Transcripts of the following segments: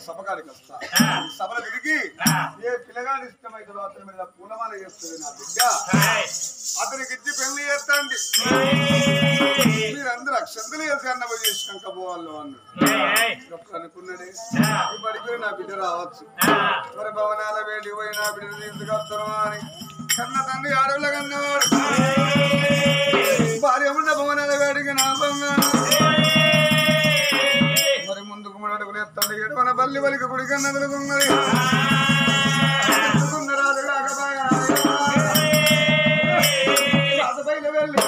సభకాడికి వస్తా సభలో తిరిగి ఏ పిల్లగాని ఇష్టమైతే అతని మీద పూలమాల చేస్తుంది నా బిడ్డ అతనికి ఇచ్చి పెళ్లి చేస్తాండి మీరందరూ అక్షంతలు చేసి అన్న పోయి చేసినాక పోవాలి అన్నాడు అనుకున్నాడే ఇప్పటికీ నా బిడ్డ రావచ్చు మరి భవనాల వేడి పోయి నా బిడ్డ తీసుకొస్తాను అని కన్న తండ్రి ఆడవుల కన్నవాడు భార్య ఉన్న భవనాల వేడికి నా బంగారు మరి ముందుకు మన అడుగులు ఎత్తాడు ఏడు మన బల్లి బలికి గుడి కన్న వెలుగున్నది రాజు కాకబాగా రాజుపైన వెళ్ళి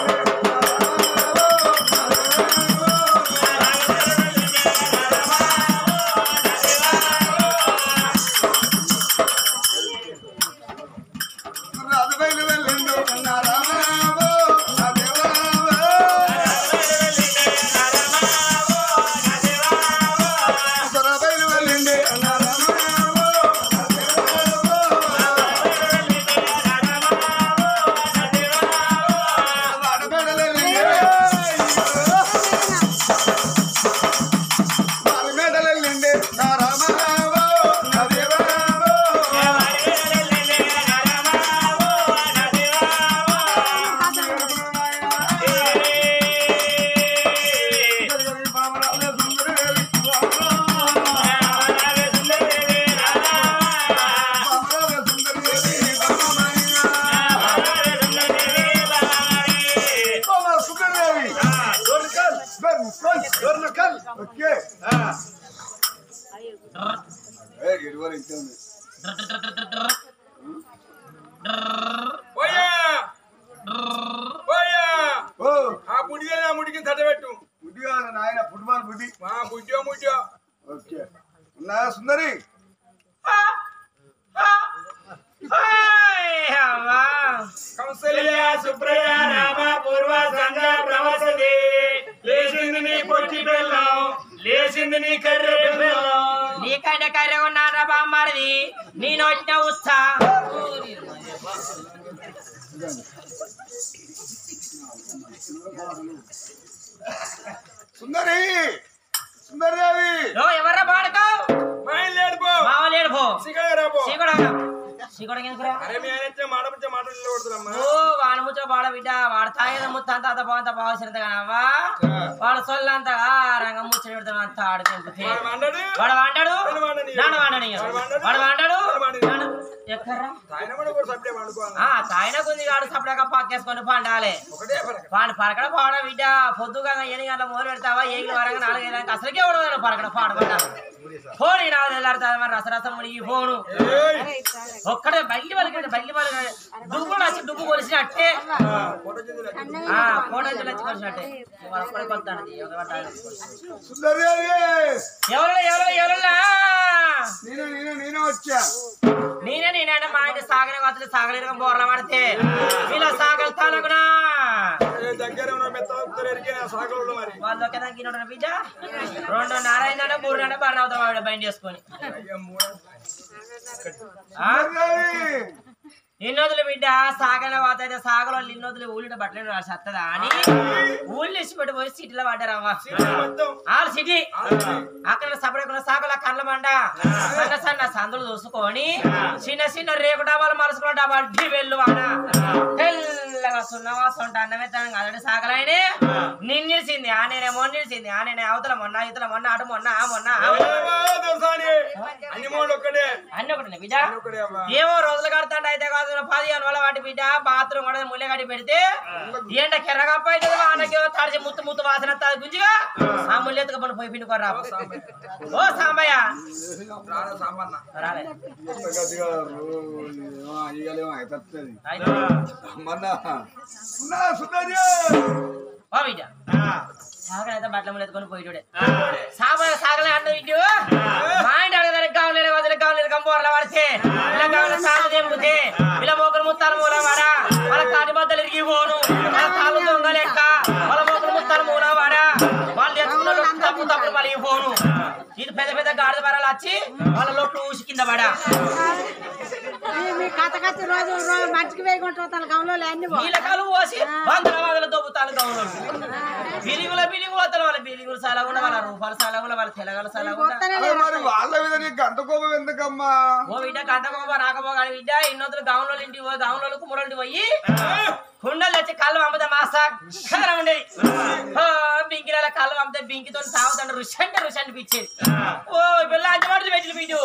సుందరి కౌసల్య సుప్రజ రామ పూర్వ సంగ ప్రవసతి లేచింది నీ పొట్టి బెల్లం లేచింది నీ కర్రె బెల్లం నీకంటే కర్రె ఉన్నారా బామ్మది నేను వచ్చిన ఉత్సా సుందరి సుందరదేవి ఎవర్రా పాడుకో బయలుదేరిపో మావలేడుపో సిగడరాపో వాడముచ్చ వాడ బిడ్డ వాడు తాగేది ముత్త అంత అంత బాగుంత బాగుంది కానవ్వా వాడు సొల్లంతా రంగం ముచ్చట పెడతాడు అంత ఆడుకుంటే వాడు వాడాడు నాన్న వాడని వాడు వాడాడు ఎక్కడ్రా తాయినకుంది కాడు సపడాక పక్కేసుకొని పండాలి వాడు పరకడ పాడ బిడ్డ పొద్దుగా 8 గంటల మొదలు పెడతావా 7 వరకు 4 గంటలకు అసలుకే ఉండదు పరకడ పాడబడ్డా ఫోన్ నాకు తెల్లాడుతుంది మరి రసరసం మునిగి ఫోను ఒక్కడే బల్లి పలికి డుబ్బు వచ్చి డుబ్బు కొలిసినట్టే ఫోటో వచ్చి కొలిసినట్టే నేనే మా ఇంటి సాగనే వతలు సాగలేరు బోర్ల పడితే ఇలా సాగలుతానుకున్నా వాళ్ళొకే తగ్గిన బిడ్డ 2:30 అయిందంటే 3 గంటల బర్ర అవుతాం బండి చేసుకొని ఇన్నోదులు బిడ్డ సాగల వాత అయితే సాగలో ఇన్నోదులు ఊళ్ళ బట్టలు సత్తదా అని ఊళ్ళు ఇచ్చిపెట్టి పోయి సిటీలో పడ్డారవ్వ ఆల్ సిటీ అక్కడ సపరేట్ సాగల కండ్ల మండ సన్న సన్న సందులు చూసుకొని చిన్న చిన్న రేకు డబ్బాలు మలుసుకున్న డబ్బాలు వెళ్ళు వాడ తెల్లగా సున్నవాసం ఉంటే అన్నమే తన కదండి సాగలైనే నిన్నిలిచింది ఆ నేనే మొన్న నిలిచింది ఆ నేనే అవతల మొన్న ఇతల మొన్న అటు మొన్న మొన్న అన్ని ఒకటి బిడ్డ ఏమో రోజులు కడతాండి అయితే కాదు 10 వల్ల వాటి బిడ్డ బాత్రూమ్ కూడా ముల్లె కట్టి పెడితే ఏంట కెర్రగప్ప అయితే అన్నకి తడిచి ముత్తు ముత్తు వాసన గుంజిగా ఆ ముల్లెత్తుకు పని పోయి పిండుకోరా ఓ సాంబయ్య సాగనైతే బట్టల ముళ్ళు ఎత్తుకొని పోయిడే సాగలే అన్న ఇటు మా ఇంటి అడగదానికి కావలేదు వదిలికి కావలేదు కంపోర్ల పడితే ఇలా కావాలి సాగు తెంపుతే ఇలా మోకలు ముత్తాల మూల వాడ వాళ్ళ కాటి బద్దలు ఇరిగి పోను వాళ్ళ కాళ్ళు దొంగ లెక్క వాళ్ళ మోకలు ముత్తాల మూల వాడ వాళ్ళు తెచ్చుకున్న తప్పు తప్పులు పలిగి పోను ఇది పెద్ద పెద్ద గాడిద బరాలు వచ్చి వాళ్ళ లోట్లు ఊసి కింద పడా మీ కథ కథ రోజు మంచికి వేయకుంటారు గమలో అన్ని నీళ్ళ కాలు పోసి వందల దొబ్బుతాను గౌరవ బిలిగుల బిలిగు పోతారు వాళ్ళ బిలిగులు సలగుండ వాళ్ళ రూపాయలు సలగుండ వాళ్ళ తెలగల సలగుండ మరి వాళ్ళ మీద నీకు గంట కోపం ఎందుకమ్మా ఓ బిడ్డ గంటకోబో రాకపోగా బిడ్డ ఇన్నొద్దులు గౌన్లో ఇంటికి పోయి గౌన్లో కుమ్మరోంటి పోయి కుండలు తెచ్చి కళ్ళు అమ్మదా మాసా కదరా ఉండేది బింకిల కళ్ళు అమ్మతే బింకితో తాగుతాడు రుషంటే రుషంటి పిచ్చేది ఓ పిల్ల అంచబాటలు పెట్టిన బిడ్డు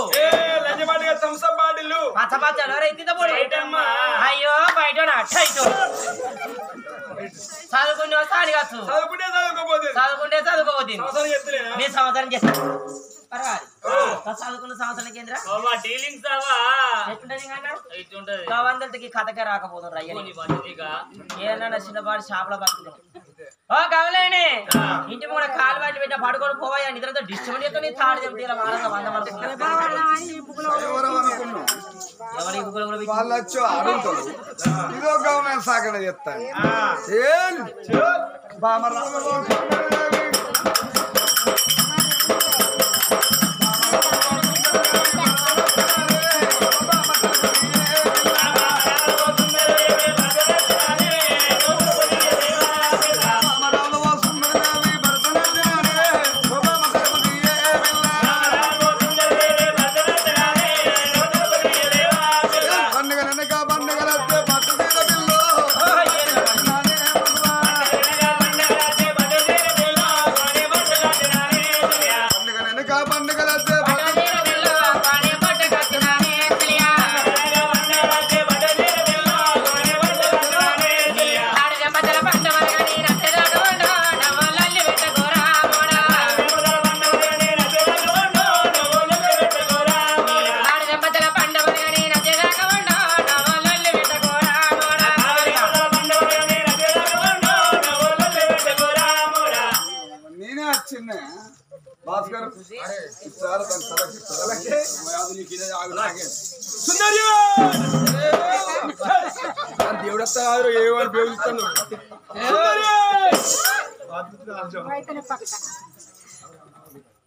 పచ్చపచ్చలు రైతు పొడి అయ్యో బయట అట్టయితో చదువుకునే వస్తాను కాదు చదువుకోవద్దు నీ సంవత్సరం చేస్తాను చదువుకున్న సంవత్సరం కేంద్ర గవందరికి కథకే రాకపోతాం ఏదన్నా చిన్నపాటి షాపులో బతుకుతాం ఓ కవలేని ఇంటి కూడా కాలు బట్టి పెట్టిన పడుకొని పోయా నిద్రతో డిస్టర్బ్ చేస్తే నీ తాడు చెప్తే ఇలా వారంగా వాళ్ళు వచ్చి ఆడుంటారు ఇదో గవర్నమెంట్ సాగన చెప్తాను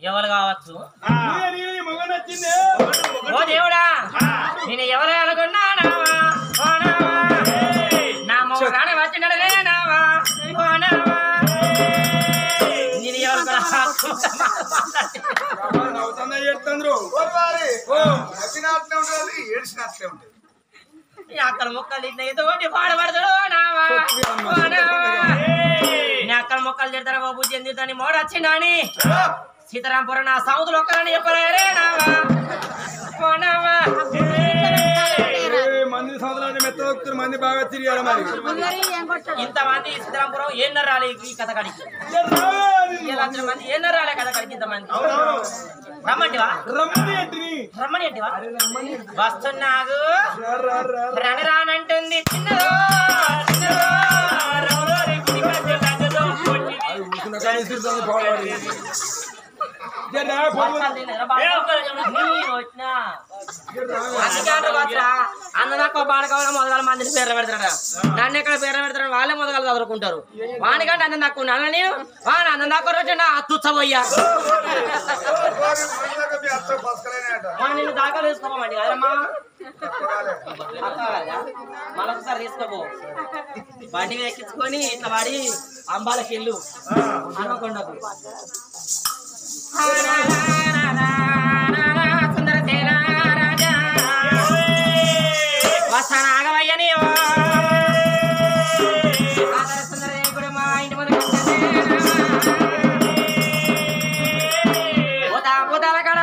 ఎవరు కావచ్చు ఓ దేవుడా నేను ఎవరు అనుకున్నానావా నా మొగరాన వచ్చినడే నావా నేను ఎవరు అక్కడ మొక్కలు ఇతోటి పాడబడతాడు నావా అక్కడ మొక్కలు తిడతారా బాబు చెందుతాని మోడ వచ్చిందని సీతారాంపురం నా సౌతులు ఒక్కరని చెప్పలేరే నావా మంది బాగా తిరిగారు మరి ఇంతమంది సీతారాంపురం ఏం రాలే ఈ కథ కాడికి లక్షల మంది ఏం రాలే కథ కాడికి ఇంతమంది రమ్మంటివా రమ్మనివా వస్తున్నాగు రణరానంటుంది చిన్నదో అన్న నాకు బాడకావాలి మొదల మందిని పేర్లు పెడతాడు నన్ను ఎక్కడ పేర్లు పెడతాడు వాళ్ళే మొదలు చదువుకుంటారు వానికంటే అందం తక్కువ నన్ను నేను వాని అందం తక్కువ రోజు నా తుచ్చబోయ్యా నిన్ను దాఖలు తీసుకోమండి కదమ్మా మరొకసారి తీసుకోబో బండి ఎక్కించుకొని ఇట్లా వాడి అంబాలకి వెళ్ళు హనుమకొండకు సుందరసేన రాజా వస్తాను ఆగవయ్యని సుందరదేవుడు మా ఇంటి ముందు పోతాల కాడ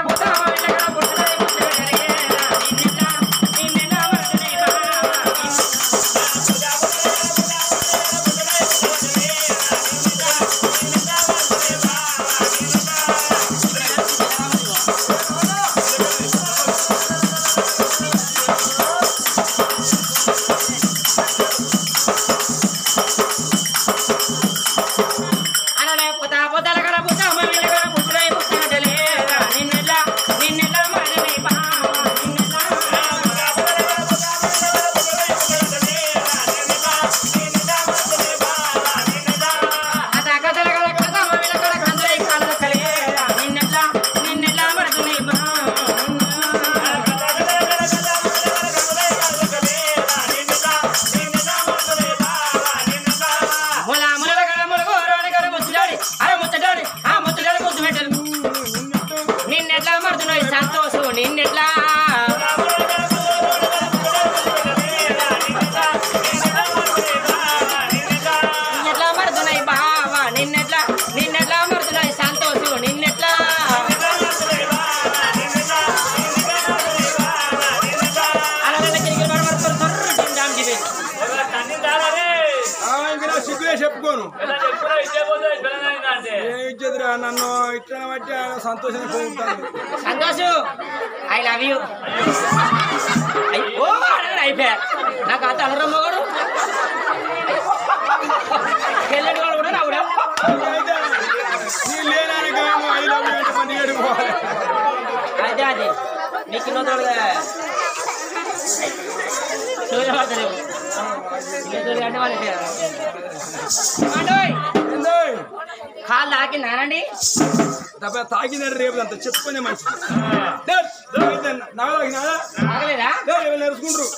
మరుతున్నాయి సంతోషం నిన్నెట్లా నిన్నెట్లా మరుతున్నాయి బావా నిన్నెట్లా మరుతున్నాయి సంతోషం నిన్నెట్లా చెప్పుకోను ఇచ్చేదిరా నన్ను ఇట్లా బట్టి సంతోషంగా పోతాను సంతోషు ఐ లవ్ యూ అయిపోయా నాకు అంత అనరమ్మ కూడా వెళ్ళండి వాళ్ళు కూడా రావడం అదే అదే నీకు చూడబడతలేవు అంటే కాళ్ళు తాకిందానండి తాకినాడు రేపు అంత చెప్పుకునే మనిషి నడుచుకుంటారు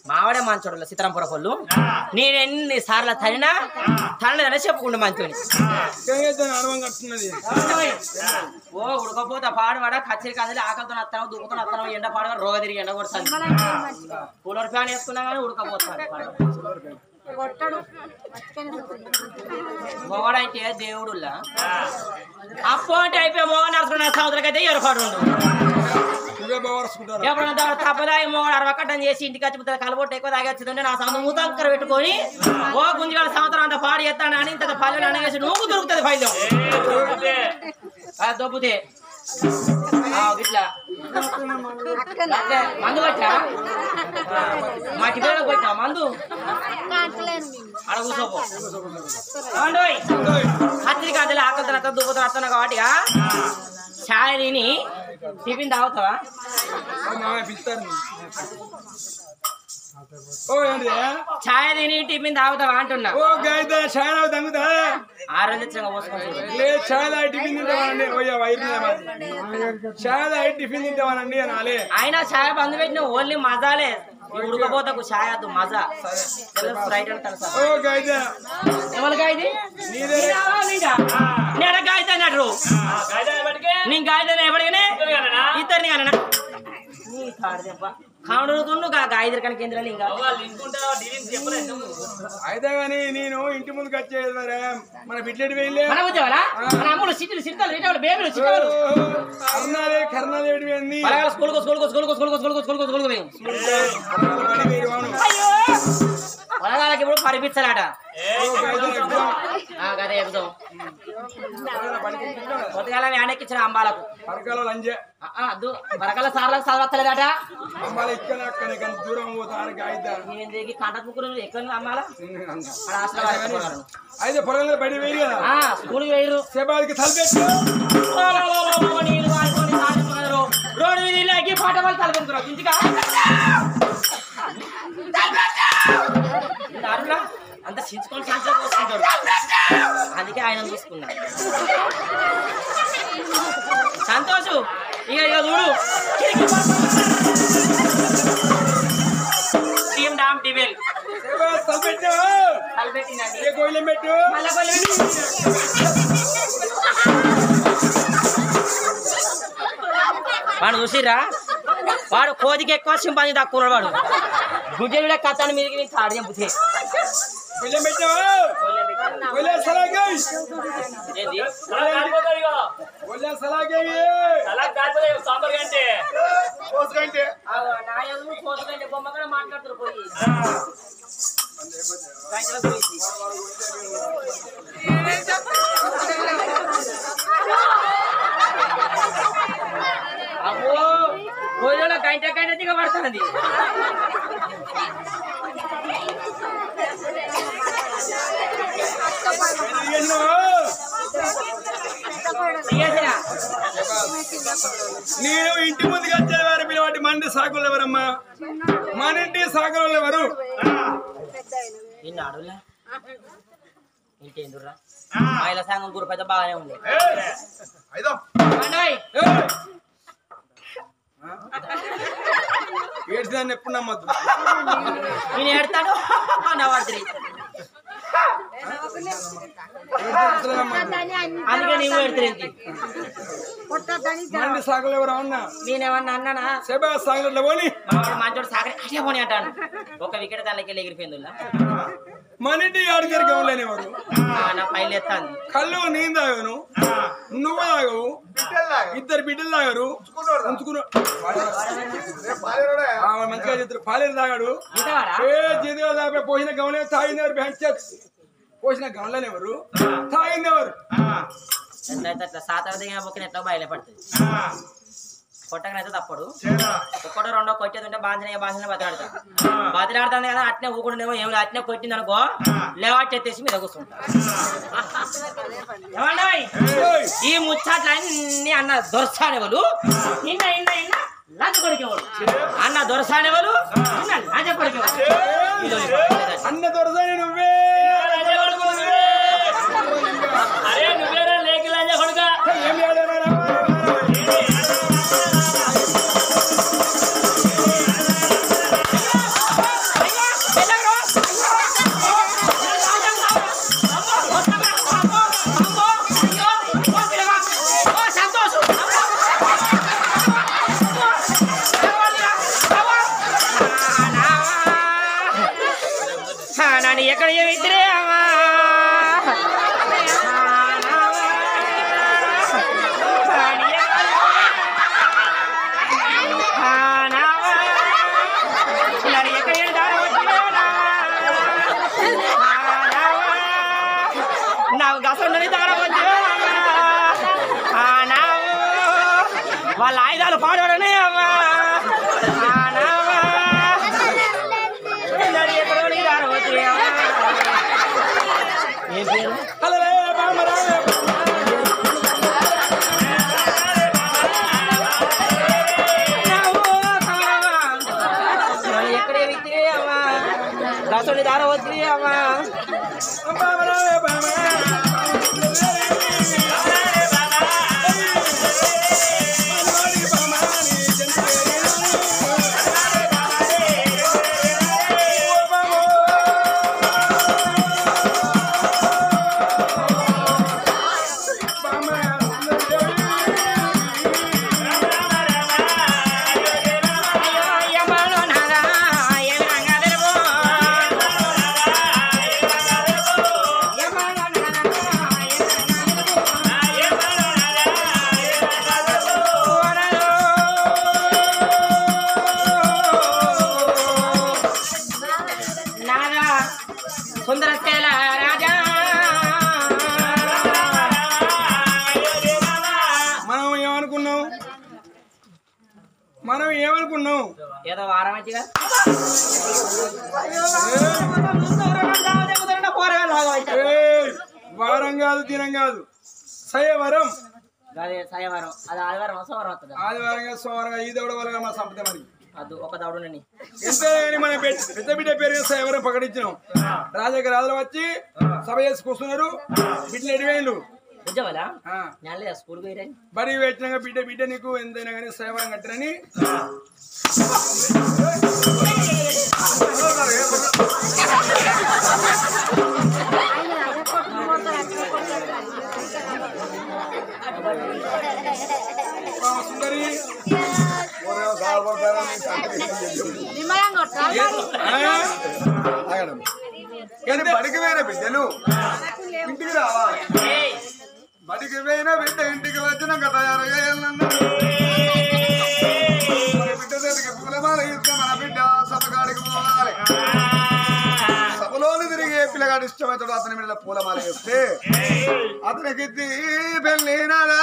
మావాడే మంచోడు సీతారాంపుర పళ్ళు నేనెన్ని సార్లు తనలేదని చెప్పుకుంటా మంచోని ఓ ఉడకపోతే పాడవాడ కచ్చరి కదిలి ఆకలితో వస్తాను దుక్కుతో వస్తాను ఎండ పాడగా రోగ తిరిగి ఎండ కొడతాను కూలర్ ఫ్యాన్ వేసుకున్నా కానీ ఉడకపోతాను మొగడైతే దేవుడులా అప్పు అంటే అయిపోయి మొగ నడుచుకున్న సంవత్సరాలకైతే ఏర్పాటు ఎప్పుడన్నా తప్పదాయి మొగడు అరవకట్టం చేసి ఇంటికి వచ్చి కలబొట్టు ఎక్కువ తాగొచ్చిందంటే నా సంవత్సరం మూతంకర పెట్టుకొని ఓ గుంజిగాల సంవత్సరం అంతా పాడి ఎత్తాను అని ఇంత పల్లెలు అనవేసి నువ్వు దొరుకుతుంది ఫైలం దొబ్బుతే ఇట్లా మందు పట్టా మట్టి పిల్లలకు పెట్టా మందు అడ కూర్చోపో హత్తికి అదిలే ఆకలి తర్వాత దుబ్బుతా వస్తున్నా కాబట్టి చాయ్ తిని టిఫిన్ తాగుతావా చాయ్ తిని టిఫిన్ తాగుతావా అంటున్నా ఆరోగ్యంగా అయినా చాయ్ బంద్ పెట్టిన ఓన్లీ మజాలే ఉడకపోతాకు చాయ్ అద్దు మజా ఎవరికైతే నేను గాయతే అన్నట్టు నేను గాయతే ఎప్పటికనే ఇద్దరిని అన్నా నీ కాడు దెబ్బ కావుడుతుండు ఐదు రకాల కేంద్రాలు ఇంకా అయితే గానీ నేను ఇంటి ముందుకు వచ్చేది మరి మన బిడ్డెడి వెళ్ళే మన ఉద్యోగాలా మన అమ్ములు సిటీలు సిట్టాలు రేటాలు బేబీలు చిట్టాలు కర్ణాలే కర్ణాలు ఏడు ఏంది స్కూల్కు అయ్యో పొలగాలకి ఇప్పుడు పరిపించాలట అదే ఎగ్జామ్ కొత్తగా వ్యానెక్కిచ్చిన అంబాలకు పరకాల సార్లకు చదవత్తలేదట ఏంటి కంట ముగ్గురు ఎక్కడ అమ్మాలా అయితే పొలంలో బయట వేరు కదా స్కూల్కి వేయరు సేబాదికి తలపెట్టు రోడ్డు మీద పాట వాళ్ళు తలపెట్టుకున్నారు ఇంటికా అంత చించుకొని సంచలు పోసుకుంటాడు అందుకే ఆయన చూసుకున్నాడు సంతోషు ఇక చూడు టీమ్ డామ్ టీవెల్ వాడు చూసిరా వాడు కోదికి ఎక్కువ సింపాది తక్కువ వాడు గుడ్డ కథని మీదకి తాడు చెంపుతే మాట్లాడుతారు పోయి అమ్మో భోజనం గంట దిగబడుతుంది నేను ఇంటి ముందుకు వచ్చేవారు మీరు వాటి మంది సాకులు ఎవరమ్మా మన ఇంటి సాకులు ఎవరు అడుగులా ఇంటేందురా మహిళా సంఘం గురు పెద్ద బాగానే ఉంది ఏడ్చిదాన్ని ఎప్పుడు నమ్మద్దు నేను ఏడతాను నవరాత్రి అందుకే నీవు ఏడుతుంది కొట్టద్దని మంది సాగులు ఎవరు అన్నా నేనేమన్నా అన్నానా సేబా సాగులు పోని మంచోడు సాగరి అదే పోనీ అంటాను ఒక వికెట్ దానికి వెళ్ళి ఎగిరిపోయింది మన ఇంటి ఆడిగారు గమలేని ఎవరు నా పైలు ఎత్తాను కళ్ళు నేను తాగాను నువ్వు తాగవు ఇద్దరు బిడ్డలు తాగారు మంచిగా చెప్తారు పాలేరు తాగాడు ఏ జీదిగా తాపే పోసిన గమలే తాగింది ఎవరు బ్యాంక్ పోసిన గమలని ఎవరు తాగింది ఎవరు అట్లా సాతార దిగిన బొక్కన ఎట్లా బయలుపడుతుంది కొట్టకనైతే తప్పడు ఒక్కటో రెండో కొట్టేది ఉంటే బాంజనీయ భాషలో బతిలాడుతాను కదా అట్నే ఊకుండేమో ఏమి అట్నే కొట్టింది అనుకో లేవాట్ ఎత్తేసి మీద కూర్చుంటా ఈ ముచ్చట్లన్నీ అన్న దొరసానేవాళ్ళు నిన్న ఇన్న ఇన్న లంచ కొడికేవాడు అన్న దొరసానేవాళ్ళు నిన్న లంచ కొడికేవాడు అన్న దొరసాని నువ్వే అరే నువ్వేరా లేకి లంజ కొడుక ఏం నన్ను ఎక్కడ ఇద్దరే నాకు గసండి దగ్గర వాళ్ళ ఆయుధాలు పాడవడనే అమ్మా ఎక్కడో దారవచ్చు ఏం పేరు ఎక్కడే వ్యక్తి అమ్మా గసండి దారవచ్చు అమ్మా సుందరశేల రాజా మనం ఏమనుకున్నాం ఏదో వారం మంచిగా వారం కాదు దినం కాదు సయవరం సయవారం అది ఆదివారం సోమవారం వస్తుంది ఆదివారంగా సోమవారంగా ఈ దౌడ వల్ల మా సంపద మరి అది ఒక దౌడునని ఎంత మన పెద్ద బిడ్డ పేరు సయవరం ప్రకటించినాం రాజాకి రాజులు వచ్చి సభ చేసి కూర్చున్నారు బిడ్డలు ఎడివేళ్ళు ఉద్యోగాలా నేను స్కూల్ పోయి బడి పెట్టినాక బిడ్డ నీకు ఎంతైనా కానీ సయవరం కట్టరని సుందరి బడికి పోయిన బిడ్డలు ఇంటికి రావాలి బడికి పోయిన బిడ్డ ఇంటికి వచ్చినాక తయారయ్యాలన్నా బిడ్డ దగ్గరికి పూలమాల ఇస్తే మన బిడ్డ సభగాడికి పోవాలి సభలోని తిరిగి పిల్లగాడు ఇష్టమవుతాడు అతని మీద పూలమాల ఇస్తే అతనికి పెళ్ళినారా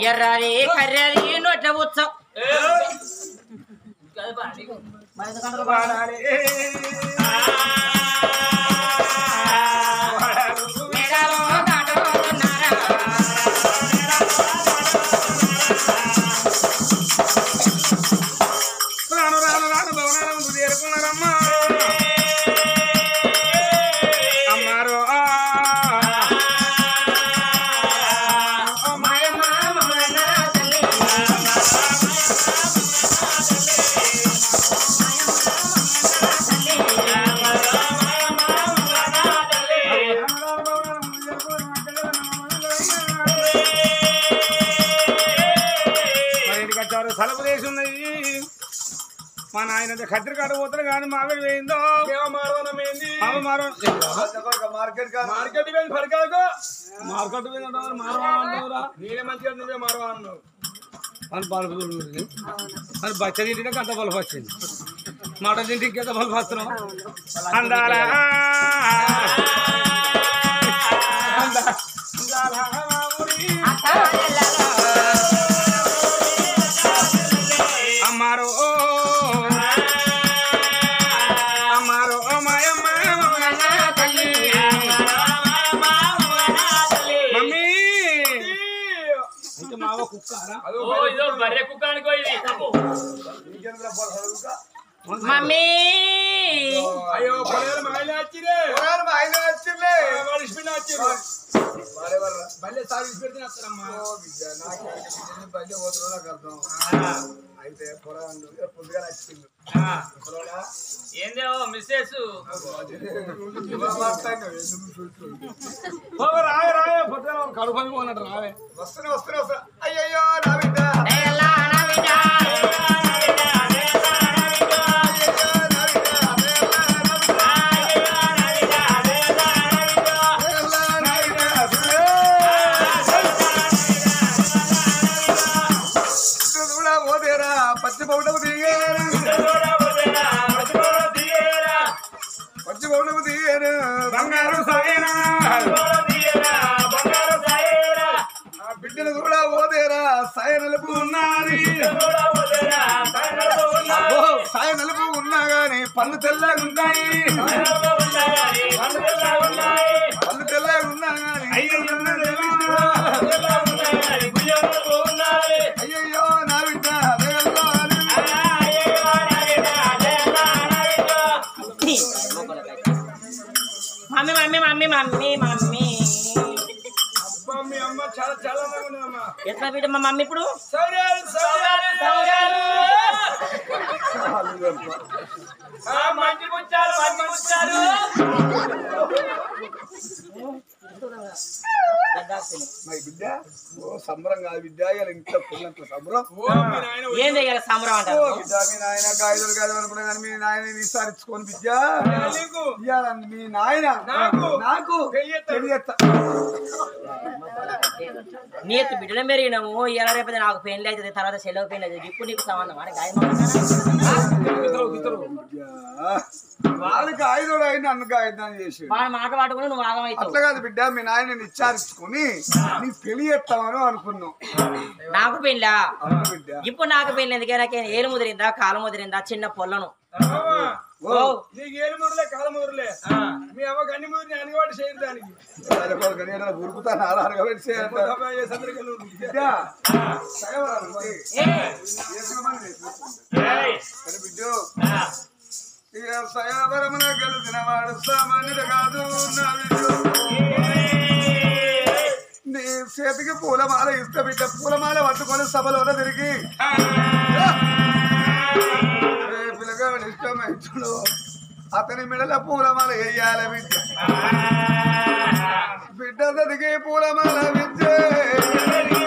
ఎర్రది కర్రది నోట్ల ఉత్సవం రాను రాను రాను భవనాల ముందు చేరుకున్నారమ్మా అమ్మారో తలుపు వేసి ఉన్నాయి మా నాయన కత్తిరికాడ పోతారు కానీ మావేడు వేయిందో మార్కెట్ మార్కెట్ మార్కెట్ నేనే మంచిగా నువ్వే మారవా అన్నావు అని బలుపు అని బచ్చ తింటే అంత బలుపు వచ్చింది మాట తింటే ఇంకెంత బలుపు వస్తున్నాం అందారా అమ్మారో అమ్మారో మాయమ్మ మమ్మీ ఇంకా మావ కుక్కారా బర్రె కుక్క అనుకో ఇది మమ్మీ అయ్యో పొలాలు మాయలే వచ్చిరే వచ్చిందే మనిషి వచ్చిరు బల్లె సాగు పెడితే వస్తారమ్మా బయట పోతున్నా నాకు అర్థం అయితే పొలాలు పొద్దుగా వచ్చింది ఏందో మిస్సెస్ రావే రావే పొద్దున కడుపు పోనట్టు రావే వస్తున్నా అయ్యయ్యో నా బిడ్డ పచ్చి పౌడకు దిగారు బంగారు సాయనా బిడ్డలు కూడా ఓదేరా సాయ నలుపు ఉన్నది సాయ నలుపు ఉన్నా గాని పళ్ళు తెల్లగా ఉంటాయి పళ్ళు తెల్లగా ఉన్నా గాని అయ్యయ్యో నా బిడ్డ mummy mummy mummy mummy mummy మీ అమ్మ చాలా చాలా బాగుందమ్మా ఎట్లా బిడ్డ మా మమ్మీ ఇప్పుడు మంచి ముచ్చారు మా బిడ్డ ఓ సంబరం కాదు బిడ్డ ఇలా ఇంట్లో పుల్లంత సంబరం ఏం చెయ్యాలి సంబరం అంటారు బిడ్డ మీ నాయన కాయలు కాదు అనుకున్నా కానీ మీ నాయన విసారించుకోని బిడ్డ ఇయ్యాలండి మీ నాయన నాకు తెలియత్తా నీకు బిడ్డలు మెరిగినాము ఇలా రేపు నాకు పెళ్లి అవుతుంది తర్వాత సెలవు పెళ్లి అవుతుంది ఇప్పుడు నీకు సంబంధం అని గాయ వాళ్ళకి ఆయుధుడు అయిన నన్ను గాయదాన్ని చేసి వాడు మాట పట్టుకుని నువ్వు ఆగమవుతావు అట్లా కాదు బిడ్డ మీ నాయన విచారించుకొని నీకు తెలియస్తామని అనుకున్నావు నాకు పెళ్ళా అవును బిడ్డ ఇప్పుడు నాకు పెళ్ళి ఎందుకే నాకు ఏలు ముదిరిందా కాలు ముదిరిందా చిన్న పొల్లను నీకు ఏలు మురలే కాల మురలే మీ అవ్వ గన్ని ముదిరి అనివాడు చేయరు దానికి ఉరుకుతాను ఆరారుగా బిడ్డ సయావరమున గెలిచిన వాడు సామాన్యుడు కాదు నీ చేతికి పూలమాల ఇస్తే బిడ్డ పూలమాల పట్టుకొని సభలో తిరిగి పిల్లగాడు ఇష్టమైతుడు అతని మెడల పూలమాల వేయాలి బిడ్డ బిడ్డ తిరిగి పూలమాల విద్య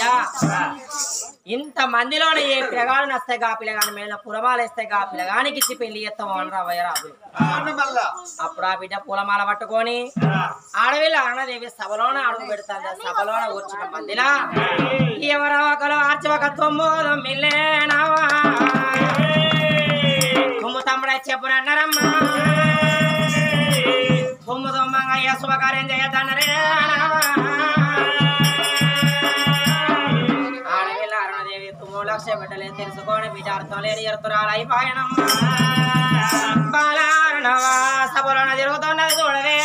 బిడ్డ ఇంత మందిలోనే ఏ పిల్లగాడు నస్తే గా పిల్లగాని మీద పులమాల వేస్తే గా పిల్లగానికి ఇచ్చి పెళ్లి చేస్తాము అని రాబోయరాదు అప్పుడు ఆ బిడ్డ పూలమాల పట్టుకొని ఆడవిల్ల అన్నదేవి సభలోన అడుగు పెడతాను సభలోన వచ్చిన మందిలా ఎవరో ఒకరు ఆర్చవక తొమ్మిదో మిల్లేనావా తుమ్ము తమ్ముడే చెప్పునన్నారమ్మా తుమ్ము తొమ్మంగా ఏ శుభకార్యం చేయద్దన్నరే ఆడవిల్ల అరుణదేవి తుమ్ము లక్ష బిడ్డలే తెలుసుకొని బిడ్డార్థం లేని ఎరుతురాలైపోయానమ్మా బాలారణవా సభలోన తిరుగుతున్నది చూడవే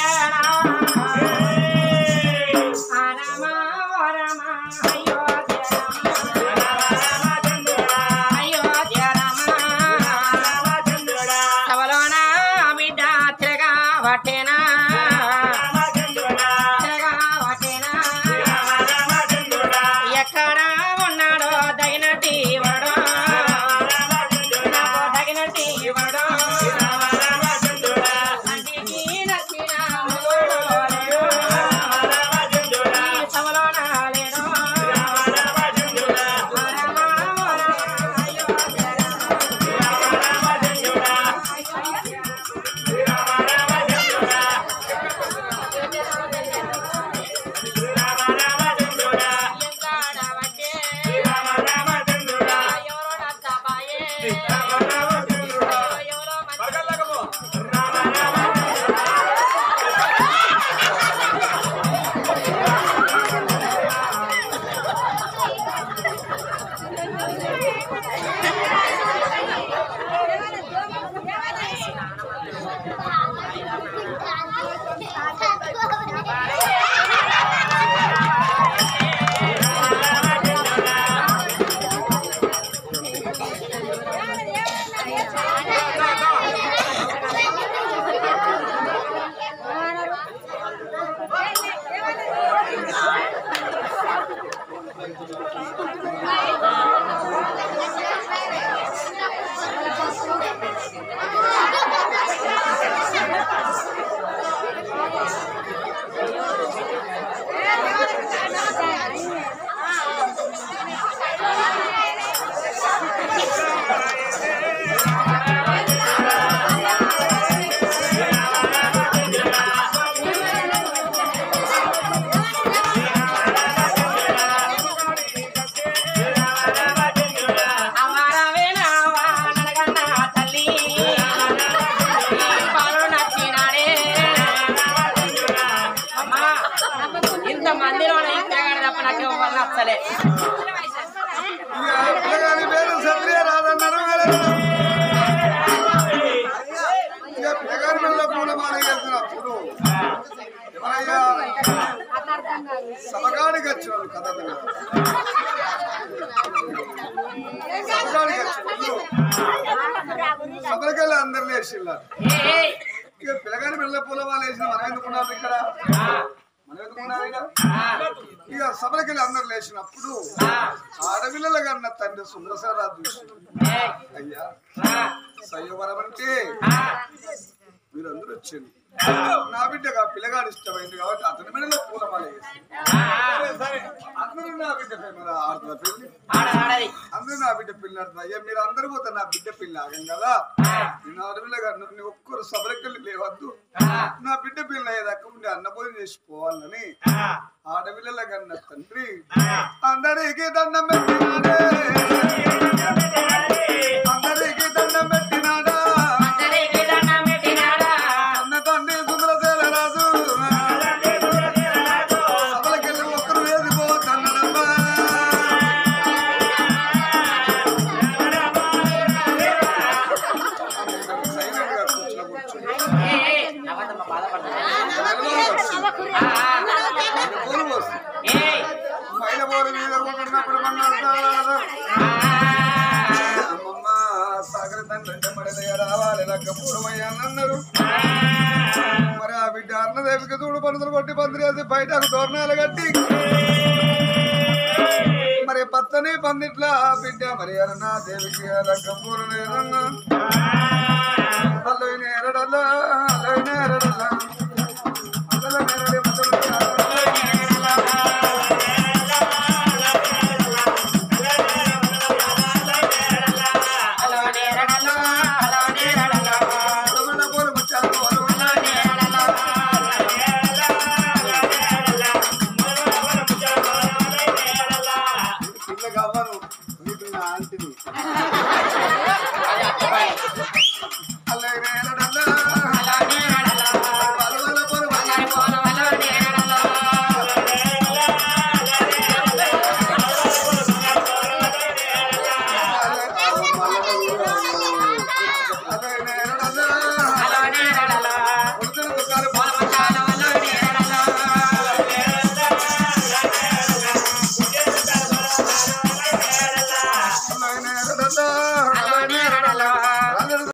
సభగాడికి వచ్చిన కథ సభలకెళ్ళి అందరినీ వేసిల్లారు ఇక పిల్లగాని పిల్లల పూలమాల వేసిన మనం ఎందుకున్నాం ఇక్కడ మనం ఎందుకున్నాం ఇక సభలకెళ్ళి అందరు లేచినప్పుడు ఆడపిల్లల కన్నా తండ్రి సుందరసరాజు అయ్యా సయ్యవరం అంటే మీరందరూ వచ్చింది నా బిడ్డగా పిల్లగాడు ఇష్టమైంది కాబట్టి అతని మెడలో పూలమాల అందరూ నా బిడ్డ ఆడుతున్న పెళ్లి అందరూ నా బిడ్డ పిల్లి ఆడుతున్నా అయ్యా మీరు అందరూ పోతే నా బిడ్డ పిల్లి ఆగం కదా నేను ఆడపిల్లగా ఒక్కరు సబరకెళ్ళి లేవద్దు నా బిడ్డ పిల్ల అయ్యేదాకా ఉండి అన్నభోజనం చేసిపోవాలని ఆడపిల్లల కన్నా తండ్రి అందరికి దండం పెట్టినాడే అందరికి దండం పెట్టినాడా మరి ఆ బిడ్డ అన్నదేవికి చూడు పనులు కొట్టి పందిరేసి బయటకు తోరణాలు కట్టి మరి పచ్చని పందిట్ల ఆ బిడ్డ మరి అన్న దేవికి లగ్గపూరు నేరన్నా అల్లైన ఎరడల్లా అల్లైన ఎరడల్లా అల్ల నేరడి ఆంటీని